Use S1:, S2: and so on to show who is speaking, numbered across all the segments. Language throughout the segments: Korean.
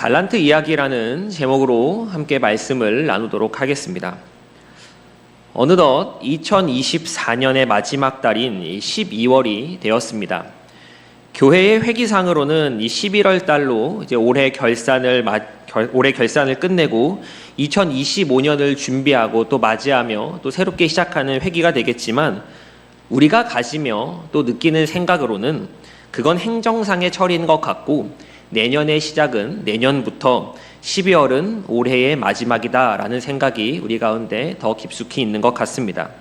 S1: 달란트 이야기라는 제목으로 함께 말씀을 나누도록 하겠습니다. 어느덧 2024년의 마지막 달인 12월이 되었습니다. 교회의 회기상으로는 이 11월 달로 이제 올해 결산을 끝내고 2025년을 준비하고 또 맞이하며 또 새롭게 시작하는 회기가 되겠지만, 우리가 가지며 또 느끼는 생각으로는 그건 행정상의 처리인 것 같고, 내년의 시작은 내년부터 12월은 올해의 마지막이다라는 생각이 우리 가운데 더 깊숙이 있는 것 같습니다.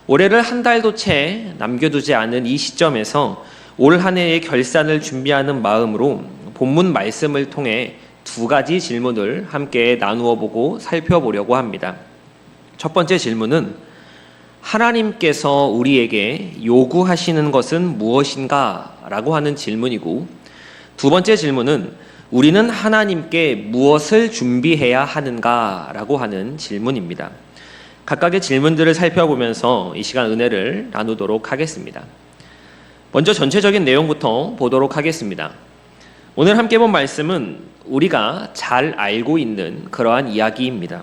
S1: 올해를 한 달도 채 남겨두지 않은 이 시점에서 올 한 해의 결산을 준비하는 마음으로 본문 말씀을 통해 두 가지 질문을 함께 나누어 보고 살펴보려고 합니다. 첫 번째 질문은 하나님께서 우리에게 요구하시는 것은 무엇인가? 라고 하는 질문이고, 두 번째 질문은 우리는 하나님께 무엇을 준비해야 하는가? 라고 하는 질문입니다. 각각의 질문들을 살펴보면서 이 시간 은혜를 나누도록 하겠습니다. 먼저 전체적인 내용부터 보도록 하겠습니다. 오늘 함께 본 말씀은 우리가 잘 알고 있는 그러한 이야기입니다.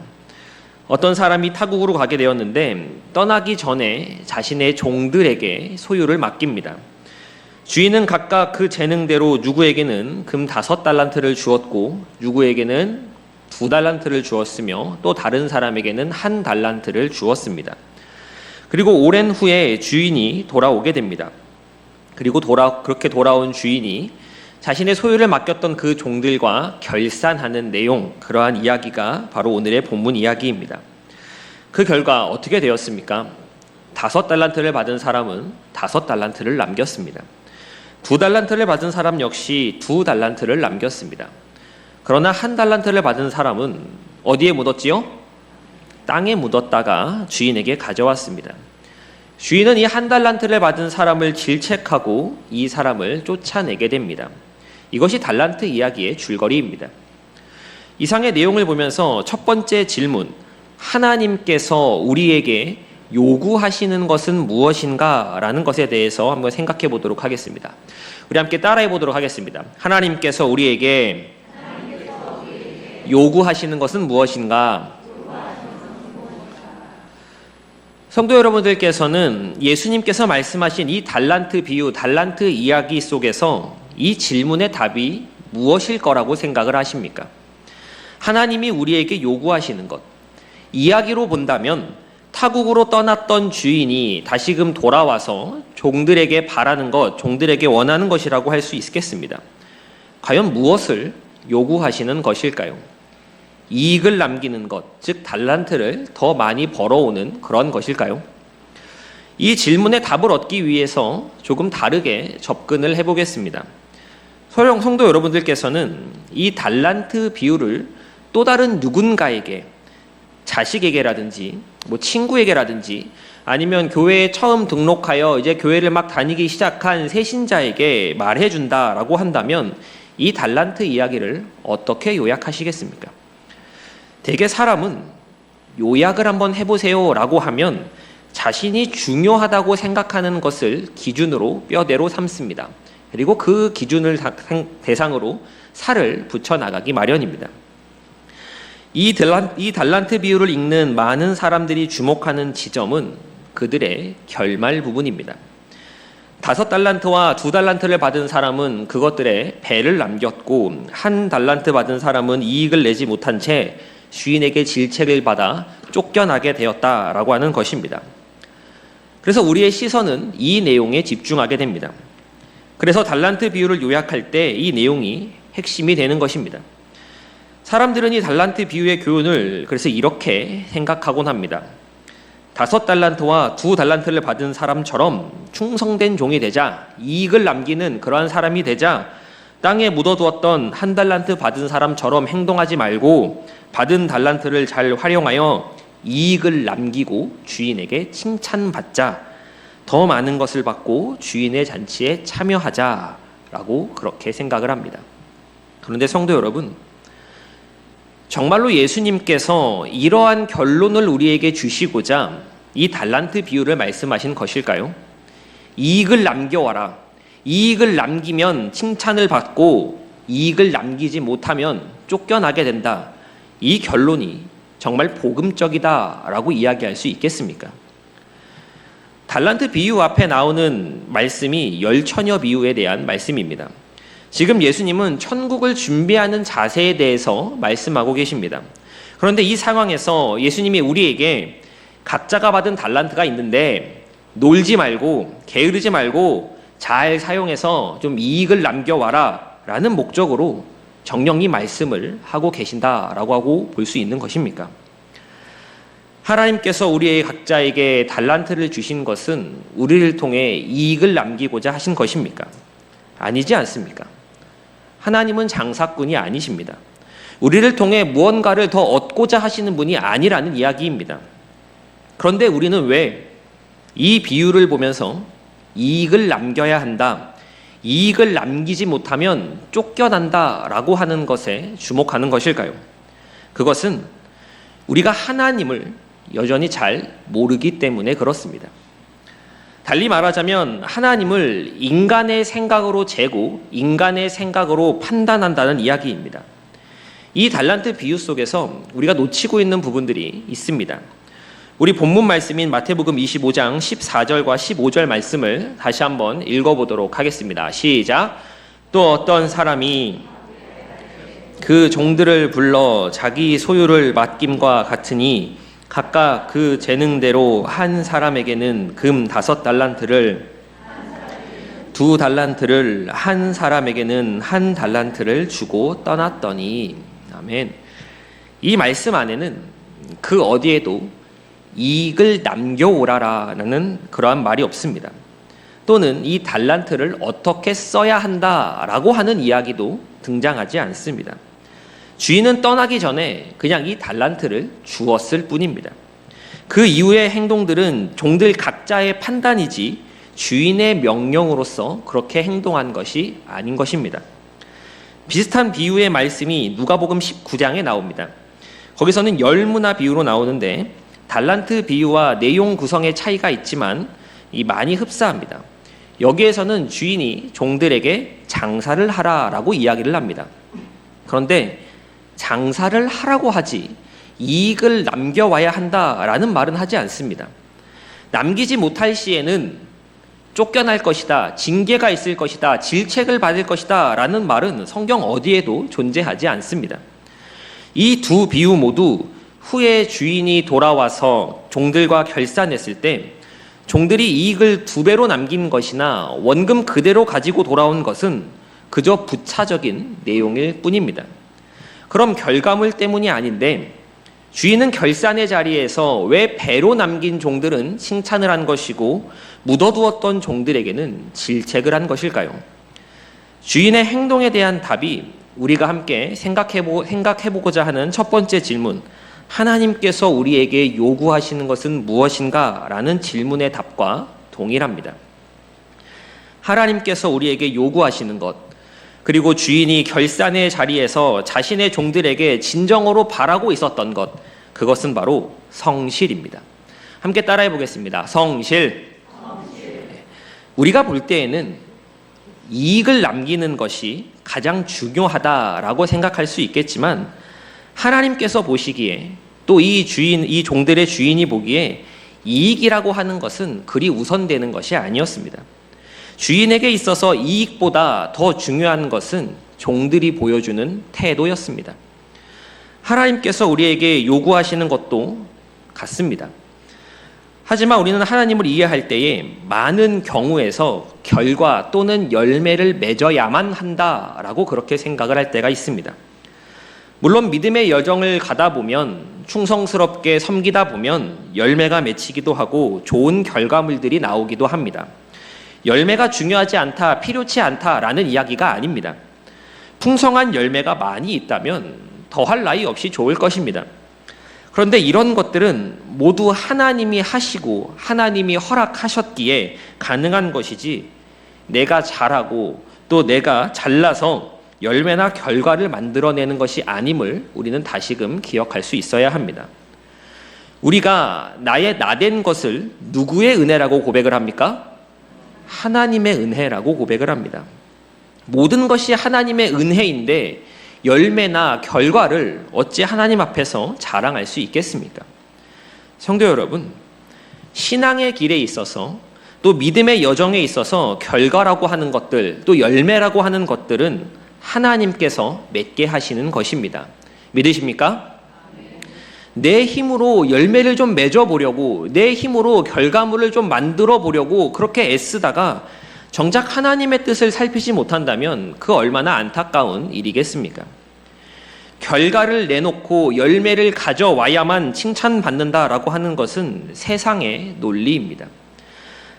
S1: 어떤 사람이 타국으로 가게 되었는데 떠나기 전에 자신의 종들에게 소유를 맡깁니다. 주인은 각각 그 재능대로 누구에게는 금 5달란트를 주었고 누구에게는 2달란트를 주었으며 또 다른 사람에게는 1달란트를 주었습니다. 그리고 오랜 후에 주인이 돌아오게 됩니다. 그리고 그렇게 돌아온 주인이 자신의 소유를 맡겼던 그 종들과 결산하는 내용, 그러한 이야기가 바로 오늘의 본문 이야기입니다. 그 결과 어떻게 되었습니까? 5달란트를 받은 사람은 5달란트를 남겼습니다. 2달란트를 받은 사람 역시 2달란트를 남겼습니다. 그러나 1달란트를 받은 사람은 어디에 묻었지요? 땅에 묻었다가 주인에게 가져왔습니다. 주인은 이 1달란트를 받은 사람을 질책하고 이 사람을 쫓아내게 됩니다. 이것이 달란트 이야기의 줄거리입니다. 이상의 내용을 보면서 첫 번째 질문, 하나님께서 우리에게 요구하시는 것은 무엇인가? 라는 것에 대해서 한번 생각해 보도록 하겠습니다. 우리 함께 따라해 보도록 하겠습니다. 하나님께서 우리에게 요구하시는 것은 무엇인가? 성도 여러분들께서는 예수님께서 말씀하신 이 달란트 비유, 달란트 이야기 속에서 이 질문의 답이 무엇일 거라고 생각을 하십니까? 하나님이 우리에게 요구하시는 것, 이야기로 본다면 타국으로 떠났던 주인이 다시금 돌아와서 종들에게 바라는 것, 종들에게 원하는 것이라고 할 수 있겠습니다. 과연 무엇을 요구하시는 것일까요? 이익을 남기는 것, 즉 달란트를 더 많이 벌어오는 그런 것일까요? 이 질문의 답을 얻기 위해서 조금 다르게 접근을 해보겠습니다. 성도 여러분들께서는 이 달란트 비유를 또 다른 누군가에게, 자식에게라든지 친구에게라든지 아니면 교회에 처음 등록하여 이제 교회를 막 다니기 시작한 새신자에게 말해준다라고 한다면 이 달란트 이야기를 어떻게 요약하시겠습니까? 대개 사람은 요약을 한번 해보세요 라고 하면 자신이 중요하다고 생각하는 것을 기준으로 뼈대로 삼습니다. 그리고 그 기준을 대상으로 살을 붙여나가기 마련입니다. 이 달란트 비유를 읽는 많은 사람들이 주목하는 지점은 그들의 결말 부분입니다. 5달란트와 2달란트를 받은 사람은 그것들의 배를 남겼고 1달란트 받은 사람은 이익을 내지 못한 채 주인에게 질책을 받아 쫓겨나게 되었다라고 하는 것입니다. 그래서 우리의 시선은 이 내용에 집중하게 됩니다. 그래서 달란트 비유를 요약할 때 이 내용이 핵심이 되는 것입니다. 사람들은 이 달란트 비유의 교훈을 그래서 이렇게 생각하곤 합니다. 5달란트와 2달란트를 받은 사람처럼 충성된 종이 되자, 이익을 남기는 그러한 사람이 되자 땅에 묻어두었던 1달란트 받은 사람처럼 행동하지 말고 받은 달란트를 잘 활용하여 이익을 남기고 주인에게 칭찬받자, 더 많은 것을 받고 주인의 잔치에 참여하자라고 그렇게 생각을 합니다. 그런데 성도 여러분, 정말로 예수님께서 이러한 결론을 우리에게 주시고자 이 달란트 비유를 말씀하신 것일까요? 이익을 남겨와라. 이익을 남기면 칭찬을 받고 이익을 남기지 못하면 쫓겨나게 된다. 이 결론이 정말 복음적이다라고 이야기할 수 있겠습니까? 달란트 비유 앞에 나오는 말씀이 열처녀 비유에 대한 말씀입니다. 지금 예수님은 천국을 준비하는 자세에 대해서 말씀하고 계십니다. 그런데 이 상황에서 예수님이 우리에게 각자가 받은 달란트가 있는데 놀지 말고 게으르지 말고 잘 사용해서 좀 이익을 남겨와라 라는 목적으로 정령이 말씀을 하고 계신다라고 하고 볼 수 있는 것입니까? 하나님께서 우리의 각자에게 달란트를 주신 것은 우리를 통해 이익을 남기고자 하신 것입니까? 아니지 않습니까? 하나님은 장사꾼이 아니십니다. 우리를 통해 무언가를 더 얻고자 하시는 분이 아니라는 이야기입니다. 그런데 우리는 왜 이 비유를 보면서 이익을 남겨야 한다, 이익을 남기지 못하면 쫓겨난다라고 하는 것에 주목하는 것일까요? 그것은 우리가 하나님을 여전히 잘 모르기 때문에 그렇습니다. 달리 말하자면 하나님을 인간의 생각으로 재고 인간의 생각으로 판단한다는 이야기입니다. 이 달란트 비유 속에서 우리가 놓치고 있는 부분들이 있습니다. 우리 본문 말씀인 마태복음 25장 14절과 15절 말씀을 다시 한번 읽어보도록 하겠습니다. 시작. 또 어떤 사람이 그 종들을 불러 자기 소유를 맡김과 같으니 각각 그 재능대로 한 사람에게는 금 5달란트를, 2달란트를, 한 사람에게는 1달란트를 주고 떠났더니. 아멘. 이 말씀 안에는 그 어디에도 이익을 남겨오라라는 그러한 말이 없습니다. 또는 이 달란트를 어떻게 써야 한다라고 하는 이야기도 등장하지 않습니다. 주인은 떠나기 전에 그냥 이 달란트를 주었을 뿐입니다. 그 이후의 행동들은 종들 각자의 판단이지 주인의 명령으로서 그렇게 행동한 것이 아닌 것입니다. 비슷한 비유의 말씀이 누가복음 19장에 나옵니다. 거기서는 열무나 비유로 나오는데 달란트 비유와 내용 구성의 차이가 있지만 많이 흡사합니다. 여기에서는 주인이 종들에게 장사를 하라라고 이야기를 합니다. 그런데 장사를 하라고 하지 이익을 남겨와야 한다라는 말은 하지 않습니다. 남기지 못할 시에는 쫓겨날 것이다, 징계가 있을 것이다, 질책을 받을 것이다 라는 말은 성경 어디에도 존재하지 않습니다. 이 두 비유 모두 후에 주인이 돌아와서 종들과 결산했을 때 종들이 이익을 2배로 남긴 것이나 원금 그대로 가지고 돌아온 것은 그저 부차적인 내용일 뿐입니다. 그럼 결과물 때문이 아닌데 주인은 결산의 자리에서 왜 배로 남긴 종들은 칭찬을 한 것이고 묻어두었던 종들에게는 질책을 한 것일까요? 주인의 행동에 대한 답이 우리가 함께 생각해보고자 하는 첫 번째 질문, 하나님께서 우리에게 요구하시는 것은 무엇인가? 라는 질문의 답과 동일합니다. 하나님께서 우리에게 요구하시는 것, 그리고 주인이 결산의 자리에서 자신의 종들에게 진정으로 바라고 있었던 것, 그것은 바로 성실입니다. 함께 따라해 보겠습니다. 성실. 우리가 볼 때에는 이익을 남기는 것이 가장 중요하다라고 생각할 수 있겠지만 하나님께서 보시기에 또 이 종들의 주인이 보기에 이익이라고 하는 것은 그리 우선되는 것이 아니었습니다. 주인에게 있어서 이익보다 더 중요한 것은 종들이 보여주는 태도였습니다. 하나님께서 우리에게 요구하시는 것도 같습니다. 하지만 우리는 하나님을 이해할 때에 많은 경우에서 결과 또는 열매를 맺어야만 한다라고 그렇게 생각을 할 때가 있습니다. 물론 믿음의 여정을 가다 보면 충성스럽게 섬기다 보면 열매가 맺히기도 하고 좋은 결과물들이 나오기도 합니다. 열매가 중요하지 않다, 필요치 않다라는 이야기가 아닙니다. 풍성한 열매가 많이 있다면 더할 나위 없이 좋을 것입니다. 그런데 이런 것들은 모두 하나님이 하시고 하나님이 허락하셨기에 가능한 것이지 내가 잘하고 또 내가 잘나서 열매나 결과를 만들어내는 것이 아님을 우리는 다시금 기억할 수 있어야 합니다. 우리가 나의 나된 것을 누구의 은혜라고 고백을 합니까? 하나님의 은혜라고 고백을 합니다. 모든 것이 하나님의 은혜인데 열매나 결과를 어찌 하나님 앞에서 자랑할 수 있겠습니까? 성도 여러분, 신앙의 길에 있어서 또 믿음의 여정에 있어서 결과라고 하는 것들, 또 열매라고 하는 것들은 하나님께서 맺게 하시는 것입니다. 믿으십니까? 내 힘으로 열매를 좀 맺어보려고, 내 힘으로 결과물을 좀 만들어 보려고 그렇게 애쓰다가 정작 하나님의 뜻을 살피지 못한다면 그 얼마나 안타까운 일이겠습니까? 결과를 내놓고 열매를 가져와야만 칭찬받는다라고 하는 것은 세상의 논리입니다.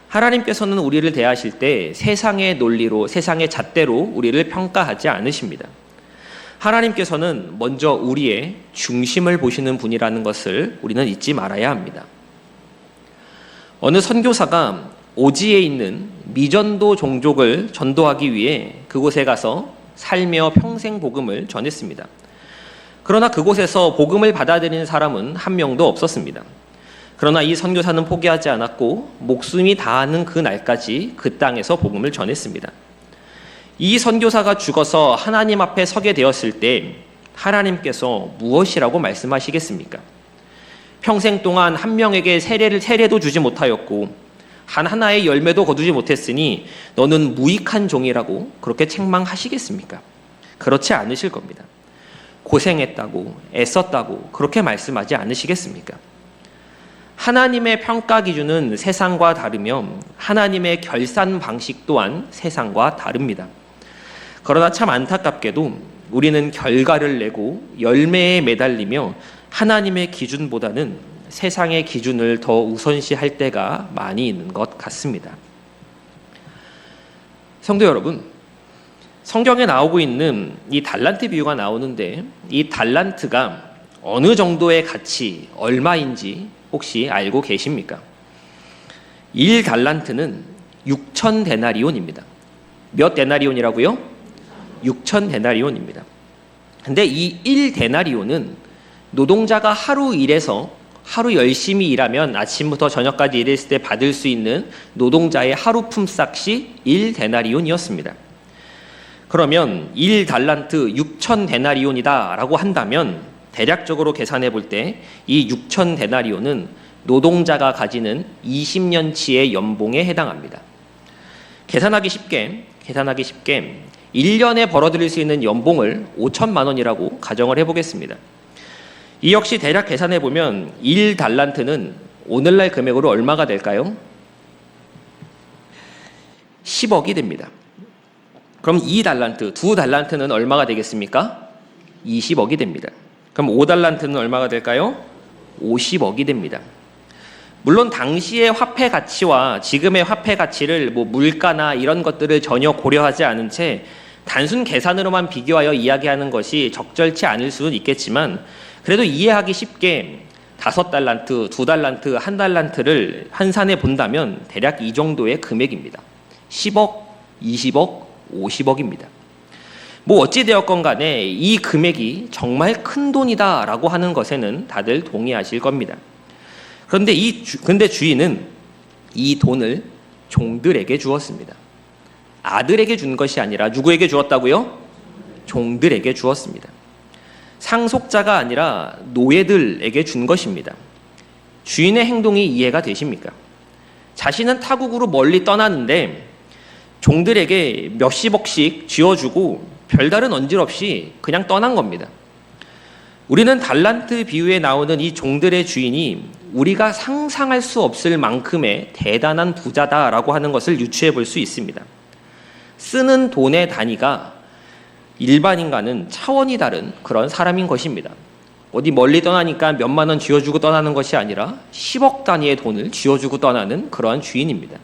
S1: 하나님께서는 우리를 대하실 때 세상의 논리로, 세상의 잣대로 우리를 평가하지 않으십니다. 하나님께서는 먼저 우리의 중심을 보시는 분이라는 것을 우리는 잊지 말아야 합니다. 어느 선교사가 오지에 있는 미전도 종족을 전도하기 위해 그곳에 가서 살며 평생 복음을 전했습니다. 그러나 그곳에서 복음을 받아들이는 사람은 한 명도 없었습니다. 그러나 이 선교사는 포기하지 않았고 목숨이 다하는 그 날까지 그 땅에서 복음을 전했습니다. 이 선교사가 죽어서 하나님 앞에 서게 되었을 때 하나님께서 무엇이라고 말씀하시겠습니까? 평생 동안 한 명에게 세례도 주지 못하였고 하나의 열매도 거두지 못했으니 너는 무익한 종이라고 그렇게 책망하시겠습니까? 그렇지 않으실 겁니다. 고생했다고, 애썼다고 그렇게 말씀하지 않으시겠습니까? 하나님의 평가 기준은 세상과 다르며 하나님의 결산 방식 또한 세상과 다릅니다. 그러나 참 안타깝게도 우리는 결과를 내고 열매에 매달리며 하나님의 기준보다는 세상의 기준을 더 우선시할 때가 많이 있는 것 같습니다. 성도 여러분, 성경에 나오고 있는 이 달란트 비유가 나오는데 이 달란트가 어느 정도의 가치, 얼마인지 혹시 알고 계십니까? 1달란트는 6천 데나리온입니다. 몇 데나리온이라고요? 6천 데나리온입니다. 근데 이 1데나리온은 노동자가 하루 일해서 하루 열심히 일하면 아침부터 저녁까지 일했을 때 받을 수 있는 노동자의 하루 품삯이 1데나리온이었습니다. 그러면 1달란트 6천 데나리온이다 라고 한다면 대략적으로 계산해 볼 때 이 6천 데나리온은 노동자가 가지는 20년치의 연봉에 해당합니다. 계산하기 쉽게 1년에 벌어들일 수 있는 연봉을 5천만 원이라고 가정을 해보겠습니다. 이 역시 대략 계산해 보면 1달란트는 오늘날 금액으로 얼마가 될까요? 10억이 됩니다. 그럼 2달란트, 2달란트는 얼마가 되겠습니까? 20억이 됩니다. 그럼 5달란트는 얼마가 될까요? 50억이 됩니다. 물론 당시의 화폐 가치와 지금의 화폐 가치를 물가나 이런 것들을 전혀 고려하지 않은 채 단순 계산으로만 비교하여 이야기하는 것이 적절치 않을 수는 있겠지만 그래도 이해하기 쉽게 5달란트, 2달란트, 1달란트를 환산해 본다면 대략 이 정도의 금액입니다. 10억, 20억, 50억입니다. 어찌되었건 간에 이 금액이 정말 큰 돈이다라고 하는 것에는 다들 동의하실 겁니다. 그런데 주인은 이 돈을 종들에게 주었습니다. 아들에게 준 것이 아니라 누구에게 주었다고요? 종들에게 주었습니다. 상속자가 아니라 노예들에게 준 것입니다. 주인의 행동이 이해가 되십니까? 자신은 타국으로 멀리 떠났는데 종들에게 몇십억씩 쥐어주고 별다른 언질 없이 그냥 떠난 겁니다. 우리는 달란트 비유에 나오는 이 종들의 주인이 우리가 상상할 수 없을 만큼의 대단한 부자다라고 하는 것을 유추해 볼 수 있습니다. 쓰는 돈의 단위가 일반인과는 차원이 다른 그런 사람인 것입니다. 어디 멀리 떠나니까 몇만 원 쥐어주고 떠나는 것이 아니라 10억 단위의 돈을 쥐어주고 떠나는 그러한 주인입니다.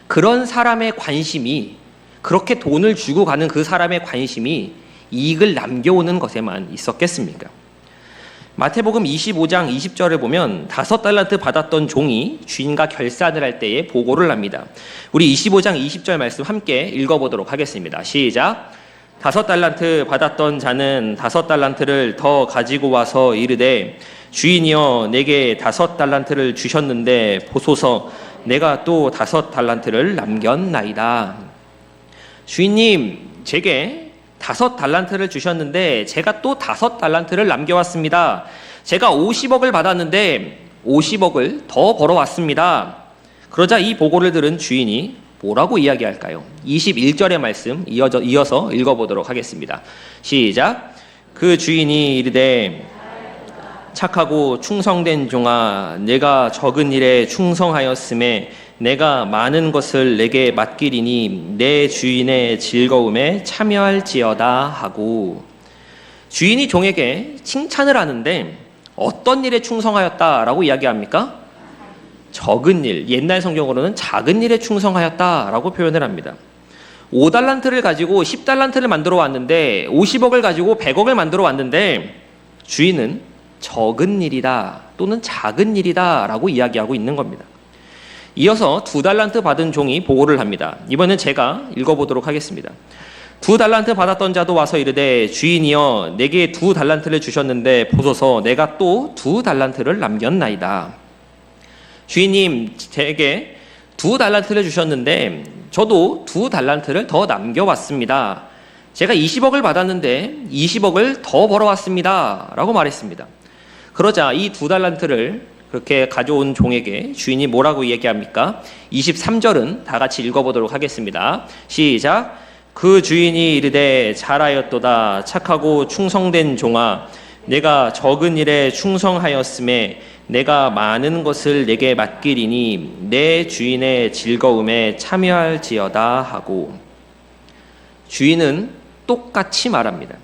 S1: 그런 사람의 관심이, 그렇게 돈을 주고 가는 그 사람의 관심이 이익을 남겨오는 것에만 있었겠습니까? 마태복음 25장 20절을 보면 5달란트 받았던 종이 주인과 결산을 할 때에 보고를 합니다. 우리 25장 20절 말씀 함께 읽어보도록 하겠습니다. 시작. 5달란트 받았던 자는 5달란트를 더 가지고 와서 이르되 주인이여 내게 5달란트를 주셨는데 보소서 내가 또 5달란트를 남겼나이다. 주인님, 제게 5달란트를 주셨는데 제가 또 5달란트를 남겨왔습니다. 제가 50억을 받았는데 50억을 더 벌어왔습니다. 그러자 이 보고를 들은 주인이 뭐라고 이야기할까요? 21절의 말씀 이어서 읽어보도록 하겠습니다. 시작. 그 주인이 이르되 착하고 충성된 종아, 내가 적은 일에 충성하였음에 내가 많은 것을 내게 맡기리니 내 주인의 즐거움에 참여할지어다 하고, 주인이 종에게 칭찬을 하는데 어떤 일에 충성하였다라고 이야기합니까? 적은 일, 옛날 성경으로는 작은 일에 충성하였다라고 표현을 합니다. 5달란트를 가지고 10달란트를 만들어 왔는데 50억을 가지고 100억을 만들어 왔는데 주인은 적은 일이다 또는 작은 일이다 라고 이야기하고 있는 겁니다. 이어서 2달란트 받은 종이 보고를 합니다. 이번엔 제가 읽어보도록 하겠습니다. 2달란트 받았던 자도 와서 이르되 주인이여, 내게 2달란트를 주셨는데 보소서, 내가 또 2달란트를 남겼나이다. 주인님, 제게 2달란트를 주셨는데 저도 2달란트를 더 남겨왔습니다. 제가 20억을 받았는데 20억을 더 벌어왔습니다 라고 말했습니다. 그러자 이 2달란트를 그렇게 가져온 종에게 주인이 뭐라고 얘기합니까? 23절은 다 같이 읽어보도록 하겠습니다. 시작. 그 주인이 이르되 잘하였도다 착하고 충성된 종아, 내가 적은 일에 충성하였음에 내가 많은 것을 내게 맡기리니 내 주인의 즐거움에 참여할지어다 하고, 주인은 똑같이 말합니다.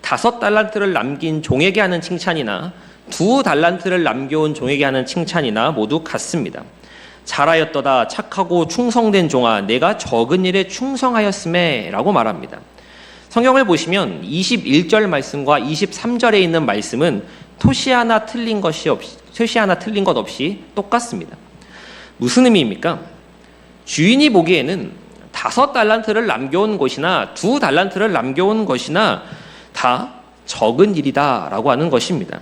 S1: 5달란트를 남긴 종에게 하는 칭찬이나 2달란트를 남겨온 종에게 하는 칭찬이나 모두 같습니다. 잘하였도다 착하고 충성된 종아, 내가 적은 일에 충성하였음에 라고 말합니다. 성경을 보시면 21절 말씀과 23절에 있는 말씀은 토시 하나 틀린 것 없이 똑같습니다. 무슨 의미입니까? 주인이 보기에는 5달란트를 남겨온 것이나 2달란트를 남겨온 것이나 다 적은 일이다 라고 하는 것입니다.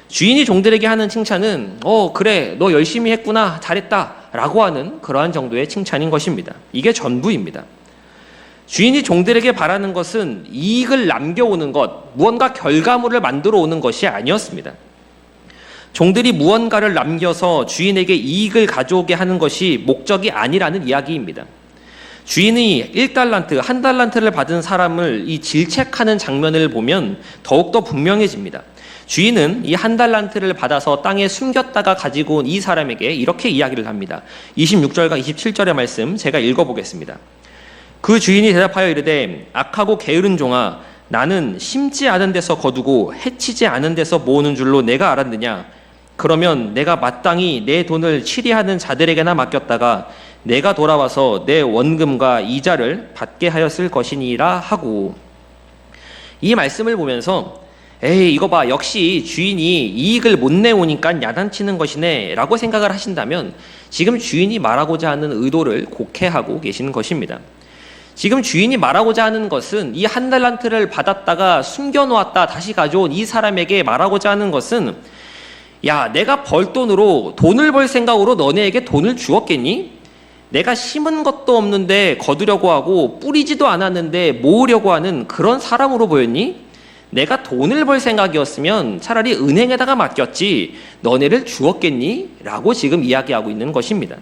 S1: 주인이 종들에게 하는 칭찬은 그래, 너 열심히 했구나, 잘했다 라고 하는 그러한 정도의 칭찬인 것입니다. 이게 전부입니다. 주인이 종들에게 바라는 것은 이익을 남겨오는 것, 무언가 결과물을 만들어 오는 것이 아니었습니다. 종들이 무언가를 남겨서 주인에게 이익을 가져오게 하는 것이 목적이 아니라는 이야기입니다. 주인이 1달란트, 1달란트를 받은 사람을 이 질책하는 장면을 보면 더욱더 분명해집니다. 주인은 이 1달란트를 받아서 땅에 숨겼다가 가지고 온 이 사람에게 이렇게 이야기를 합니다. 26절과 27절의 말씀 제가 읽어보겠습니다. 그 주인이 대답하여 이르되 악하고 게으른 종아, 나는 심지 않은 데서 거두고 해치지 않은 데서 모으는 줄로 내가 알았느냐? 그러면 내가 마땅히 내 돈을 치리하는 자들에게나 맡겼다가 내가 돌아와서 내 원금과 이자를 받게 하였을 것이니라 하고, 이 말씀을 보면서 에이, 이거 봐, 역시 주인이 이익을 못 내오니까 야단치는 것이네 라고 생각을 하신다면 지금 주인이 말하고자 하는 의도를 곡해하고 계시는 것입니다. 지금 주인이 말하고자 하는 것은 이 1달란트를 받았다가 숨겨놓았다 다시 가져온 이 사람에게 말하고자 하는 것은, 야, 내가 벌 돈으로, 돈을 벌 생각으로 너네에게 돈을 주었겠니? 내가 심은 것도 없는데 거두려고 하고 뿌리지도 않았는데 모으려고 하는 그런 사람으로 보였니? 내가 돈을 벌 생각이었으면 차라리 은행에다가 맡겼지 너네를 주었겠니? 라고 지금 이야기하고 있는 것입니다.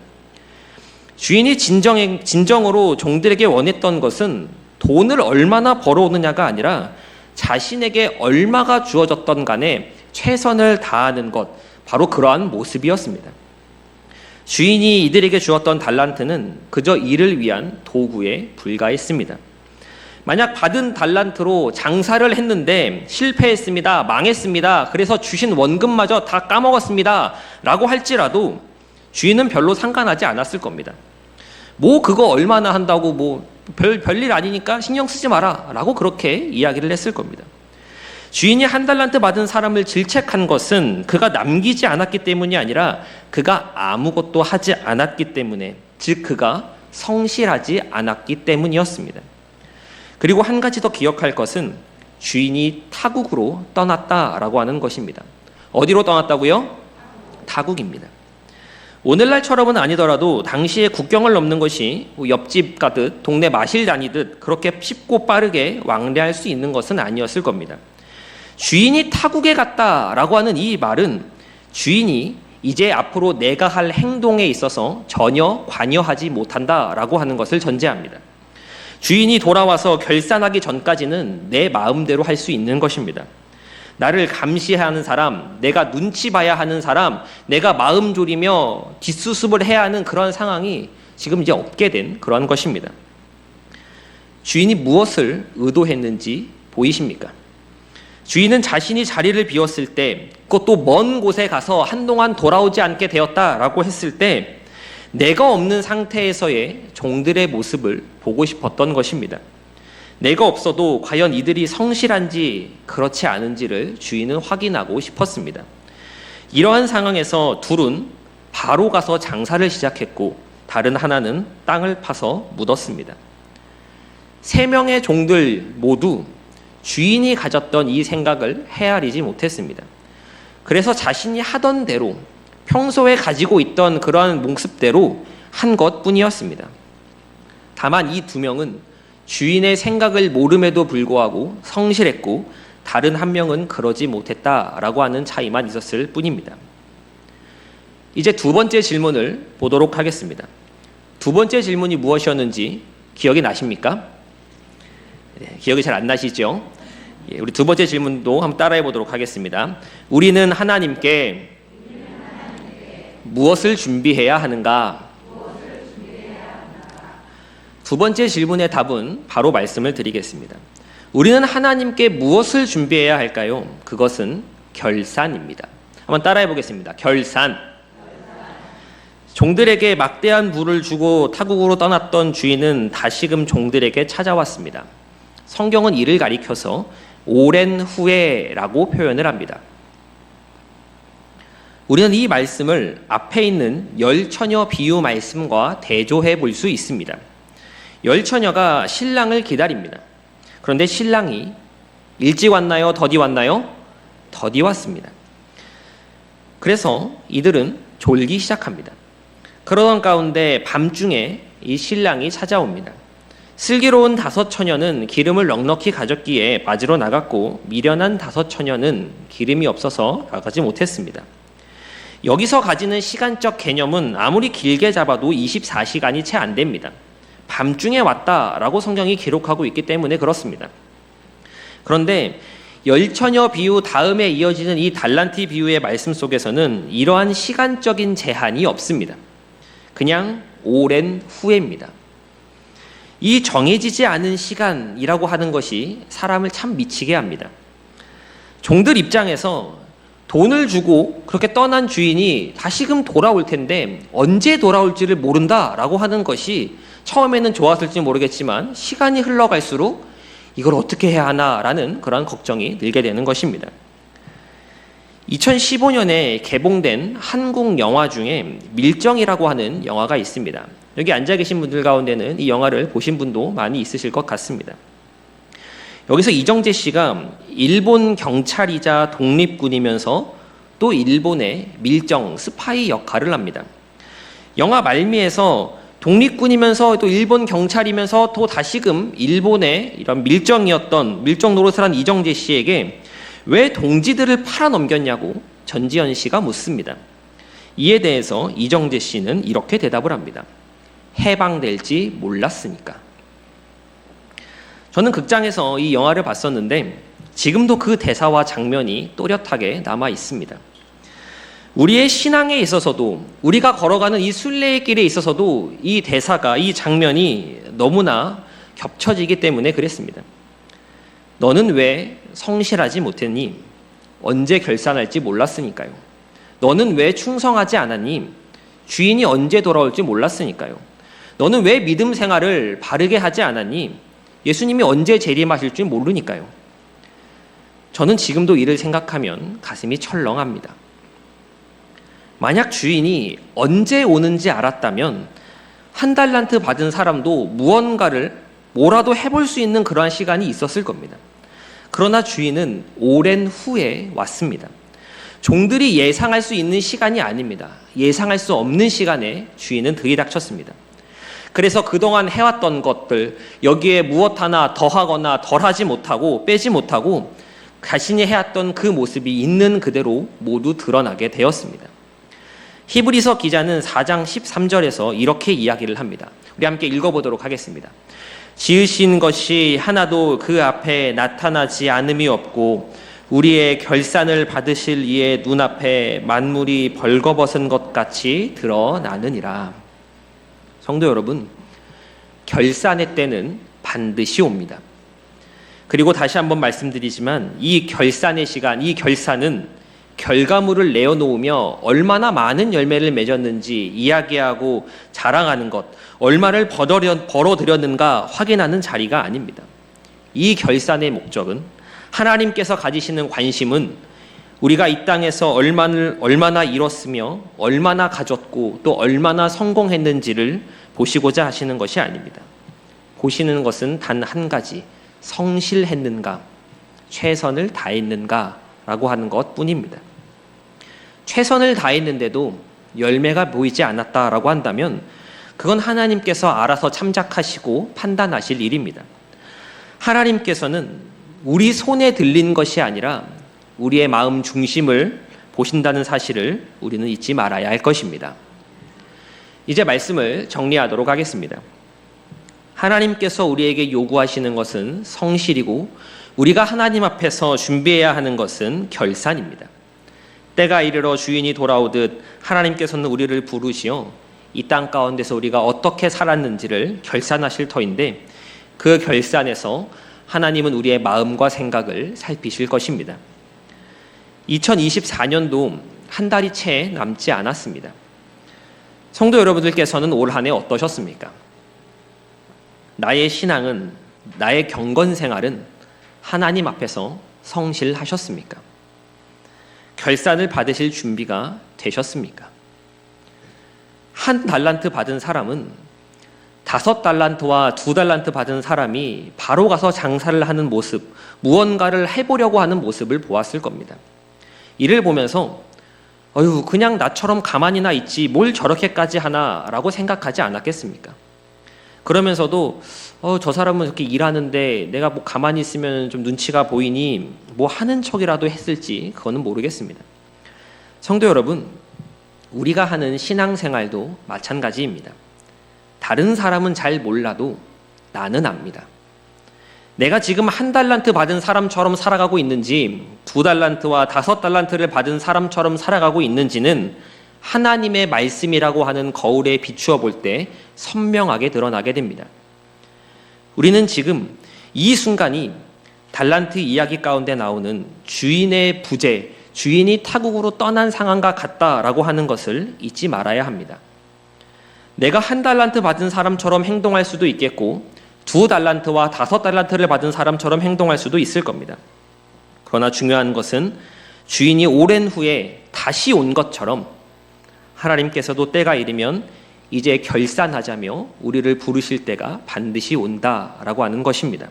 S1: 주인이 진정으로 종들에게 원했던 것은 돈을 얼마나 벌어오느냐가 아니라 자신에게 얼마가 주어졌던 간에 최선을 다하는 것, 바로 그러한 모습이었습니다. 주인이 이들에게 주었던 달란트는 그저 일을 위한 도구에 불과했습니다. 만약 받은 달란트로 장사를 했는데 실패했습니다, 망했습니다, 그래서 주신 원금마저 다 까먹었습니다 라고 할지라도 주인은 별로 상관하지 않았을 겁니다. 뭐 그거 얼마나 한다고 뭐 별일 아니니까 신경 쓰지 마라 라고 그렇게 이야기를 했을 겁니다. 주인이 1달란트 받은 사람을 질책한 것은 그가 남기지 않았기 때문이 아니라 그가 아무것도 하지 않았기 때문에, 즉 그가 성실하지 않았기 때문이었습니다. 그리고 한 가지 더 기억할 것은 주인이 타국으로 떠났다라고 하는 것입니다. 어디로 떠났다고요? 타국입니다. 오늘날처럼은 아니더라도 당시에 국경을 넘는 것이 옆집 가듯 동네 마실 다니듯 그렇게 쉽고 빠르게 왕래할 수 있는 것은 아니었을 겁니다. 주인이 타국에 갔다라고 하는 이 말은 주인이 이제 앞으로 내가 할 행동에 있어서 전혀 관여하지 못한다라고 하는 것을 전제합니다. 주인이 돌아와서 결산하기 전까지는 내 마음대로 할 수 있는 것입니다. 나를 감시하는 사람, 내가 눈치 봐야 하는 사람, 내가 마음 졸이며 뒷수습을 해야 하는 그런 상황이 지금 이제 없게 된 그런 것입니다. 주인이 무엇을 의도했는지 보이십니까? 주인은 자신이 자리를 비웠을 때, 그것도 먼 곳에 가서 한동안 돌아오지 않게 되었다라고 했을 때 내가 없는 상태에서의 종들의 모습을 보고 싶었던 것입니다. 내가 없어도 과연 이들이 성실한지 그렇지 않은지를 주인은 확인하고 싶었습니다. 이러한 상황에서 둘은 바로 가서 장사를 시작했고 다른 하나는 땅을 파서 묻었습니다. 3명의 종들 모두 주인이 가졌던 이 생각을 헤아리지 못했습니다. 그래서 자신이 하던 대로 평소에 가지고 있던 그러한 몽습대로 한 것뿐이었습니다. 다만 이 2명은 주인의 생각을 모름에도 불구하고 성실했고 다른 한 명은 그러지 못했다라고 하는 차이만 있었을 뿐입니다. 이제 2번째 질문을 보도록 하겠습니다. 2번째 질문이 무엇이었는지 기억이 나십니까? 네, 기억이 잘 안 나시죠? 우리 2번째 질문도 한번 따라해 보도록 하겠습니다. 우리는 하나님께 무엇을 준비해야 하는가? 2번째 질문의 답은 바로 말씀을 드리겠습니다. 우리는 하나님께 무엇을 준비해야 할까요? 그것은 결산입니다. 한번 따라해 보겠습니다. 결산. 종들에게 막대한 부를 주고 타국으로 떠났던 주인은 다시금 종들에게 찾아왔습니다. 성경은 이를 가리켜서 오랜 후에라고 표현을 합니다. 우리는 이 말씀을 앞에 있는 열처녀 비유 말씀과 대조해 볼 수 있습니다. 열처녀가 신랑을 기다립니다. 그런데 신랑이 일찍 왔나요? 더디 왔나요? 더디 왔습니다. 그래서 이들은 졸기 시작합니다. 그러던 가운데 밤중에 이 신랑이 찾아옵니다. 슬기로운 5처녀는 기름을 넉넉히 가졌기에 맞으러 나갔고 미련한 5처녀는 기름이 없어서 나가지 못했습니다. 여기서 가지는 시간적 개념은 아무리 길게 잡아도 24시간이 채 안 됩니다. 밤중에 왔다라고 성경이 기록하고 있기 때문에 그렇습니다. 그런데 열처녀 비유 다음에 이어지는 이 달란트 비유의 말씀 속에서는 이러한 시간적인 제한이 없습니다. 그냥 오랜 후에입니다. 이 정해지지 않은 시간이라고 하는 것이 사람을 참 미치게 합니다. 종들 입장에서 돈을 주고 그렇게 떠난 주인이 다시금 돌아올 텐데 언제 돌아올지를 모른다라고 하는 것이 처음에는 좋았을지 모르겠지만 시간이 흘러갈수록 이걸 어떻게 해야 하나라는 그런 걱정이 늘게 되는 것입니다. 2015년에 개봉된 한국 영화 중에 밀정이라고 하는 영화가 있습니다. 여기 앉아 계신 분들 가운데는 이 영화를 보신 분도 많이 있으실 것 같습니다. 여기서 이정재 씨가 일본 경찰이자 독립군이면서 또 일본의 밀정, 스파이 역할을 합니다. 영화 말미에서 독립군이면서 또 일본 경찰이면서 또 다시금 일본의 이런 밀정 노릇을 한 이정재 씨에게 왜 동지들을 팔아넘겼냐고 전지현 씨가 묻습니다. 이에 대해서 이정재 씨는 이렇게 대답을 합니다. 해방될지 몰랐으니까. 저는 극장에서 이 영화를 봤었는데 지금도 그 대사와 장면이 또렷하게 남아 있습니다. 우리의 신앙에 있어서도 우리가 걸어가는 이 순례의 길에 있어서도 이 대사가 이 장면이 너무나 겹쳐지기 때문에 그랬습니다. 너는 왜 성실하지 못했니? 언제 결산할지 몰랐으니까요. 너는 왜 충성하지 않았니? 주인이 언제 돌아올지 몰랐으니까요. 너는 왜 믿음 생활을 바르게 하지 않았니? 예수님이 언제 재림하실 줄 모르니까요. 저는 지금도 이를 생각하면 가슴이 철렁합니다. 만약 주인이 언제 오는지 알았다면 한 달란트 받은 사람도 무언가를 뭐라도 해볼 수 있는 그러한 시간이 있었을 겁니다. 그러나 주인은 오랜 후에 왔습니다. 종들이 예상할 수 있는 시간이 아닙니다. 예상할 수 없는 시간에 주인은 들이닥쳤습니다. 그래서 그동안 해왔던 것들, 여기에 무엇 하나 더하거나 덜하지 못하고 빼지 못하고 자신이 해왔던 그 모습이 있는 그대로 모두 드러나게 되었습니다. 히브리서 기자는 4장 13절에서 이렇게 이야기를 합니다. 우리 함께 읽어보도록 하겠습니다. 지으신 것이 하나도 그 앞에 나타나지 않음이 없고 우리의 결산을 받으실 이의 눈앞에 만물이 벌거벗은 것 같이 드러나느니라. 성도 여러분, 결산의 때는 반드시 옵니다. 그리고 다시 한번 말씀드리지만 이 결산의 시간, 이 결산은 결과물을 내어놓으며 얼마나 많은 열매를 맺었는지 이야기하고 자랑하는 것, 얼마를 벌어들였는가 확인하는 자리가 아닙니다. 이 결산의 목적은, 하나님께서 가지시는 관심은 우리가 이 땅에서 얼마나 잃었으며 얼마나 가졌고 또 얼마나 성공했는지를 보시고자 하시는 것이 아닙니다. 보시는 것은 단 한 가지, 성실했는가, 최선을 다했는가 라고 하는 것 뿐입니다. 최선을 다했는데도 열매가 보이지 않았다라고 한다면 그건 하나님께서 알아서 참작하시고 판단하실 일입니다. 하나님께서는 우리 손에 들린 것이 아니라 우리의 마음 중심을 보신다는 사실을 우리는 잊지 말아야 할 것입니다. 이제 말씀을 정리하도록 하겠습니다. 하나님께서 우리에게 요구하시는 것은 성실이고 우리가 하나님 앞에서 준비해야 하는 것은 결산입니다. 때가 이르러 주인이 돌아오듯 하나님께서는 우리를 부르시어 이 땅 가운데서 우리가 어떻게 살았는지를 결산하실 터인데 그 결산에서 하나님은 우리의 마음과 생각을 살피실 것입니다. 2024년도 한 달이 채 남지 않았습니다. 성도 여러분들께서는 올 한 해 어떠셨습니까? 나의 신앙은, 나의 경건 생활은 하나님 앞에서 성실하셨습니까? 결산을 받으실 준비가 되셨습니까? 1달란트 받은 사람은 5달란트와 2달란트 받은 사람이 바로 가서 장사를 하는 모습, 무언가를 해보려고 하는 모습을 보았을 겁니다. 이를 보면서 그냥 나처럼 가만히나 있지 뭘 저렇게까지 하나라고 생각하지 않았겠습니까? 그러면서도 저 사람은 이렇게 일하는데 내가 뭐 가만히 있으면 좀 눈치가 보이니 뭐 하는 척이라도 했을지 그거는 모르겠습니다. 성도 여러분, 우리가 하는 신앙생활도 마찬가지입니다. 다른 사람은 잘 몰라도 나는 압니다. 내가 지금 1달란트 받은 사람처럼 살아가고 있는지 2달란트와 5달란트를 받은 사람처럼 살아가고 있는지는 하나님의 말씀이라고 하는 거울에 비추어 볼 때 선명하게 드러나게 됩니다. 우리는 지금 이 순간이 달란트 이야기 가운데 나오는 주인의 부재, 주인이 타국으로 떠난 상황과 같다라고 하는 것을 잊지 말아야 합니다. 내가 1달란트 받은 사람처럼 행동할 수도 있겠고 2달란트와 5달란트를 받은 사람처럼 행동할 수도 있을 겁니다. 그러나 중요한 것은 주인이 오랜 후에 다시 온 것처럼 하나님께서도 때가 이르면 이제 결산하자며 우리를 부르실 때가 반드시 온다라고 하는 것입니다.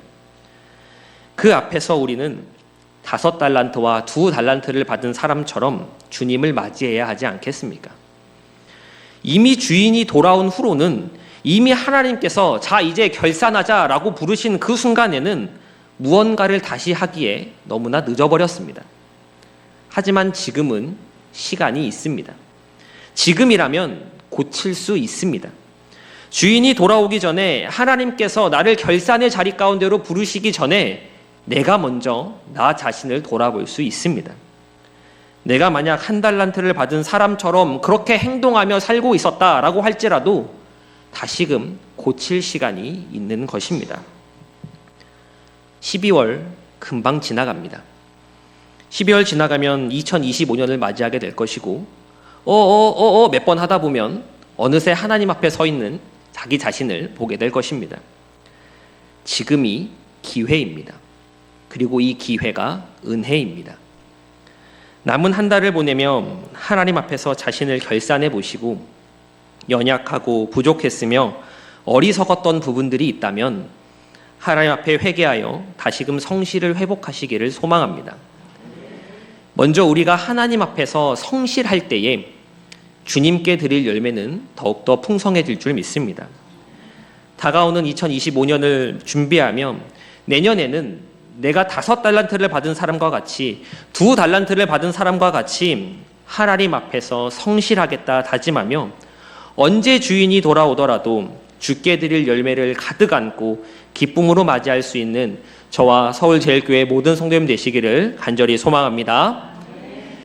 S1: 그 앞에서 우리는 5달란트와 2달란트를 받은 사람처럼 주님을 맞이해야 하지 않겠습니까? 이미 주인이 돌아온 후로는 이미 하나님께서 자 이제 결산하자라고 부르신 그 순간에는 무언가를 다시 하기에 너무나 늦어버렸습니다. 하지만 지금은 시간이 있습니다. 지금이라면 고칠 수 있습니다. 주인이 돌아오기 전에 하나님께서 나를 결산의 자리 가운데로 부르시기 전에 내가 먼저 나 자신을 돌아볼 수 있습니다. 내가 만약 1달란트를 받은 사람처럼 그렇게 행동하며 살고 있었다라고 할지라도 다시금 고칠 시간이 있는 것입니다. 12월 금방 지나갑니다. 12월 지나가면 2025년을 맞이하게 될 것이고 몇 번 하다 보면 어느새 하나님 앞에 서 있는 자기 자신을 보게 될 것입니다. 지금이 기회입니다. 그리고 이 기회가 은혜입니다. 남은 한 달을 보내며 하나님 앞에서 자신을 결산해 보시고 연약하고 부족했으며 어리석었던 부분들이 있다면 하나님 앞에 회개하여 다시금 성실을 회복하시기를 소망합니다. 먼저 우리가 하나님 앞에서 성실할 때에 주님께 드릴 열매는 더욱더 풍성해질 줄 믿습니다. 다가오는 2025년을 준비하며 내년에는 내가 5달란트를 받은 사람과 같이 2달란트를 받은 사람과 같이 하나님 앞에서 성실하겠다 다짐하며 언제 주인이 돌아오더라도 주께 드릴 열매를 가득 안고 기쁨으로 맞이할 수 있는 저와 서울제일교회 모든 성도님 되시기를 간절히 소망합니다.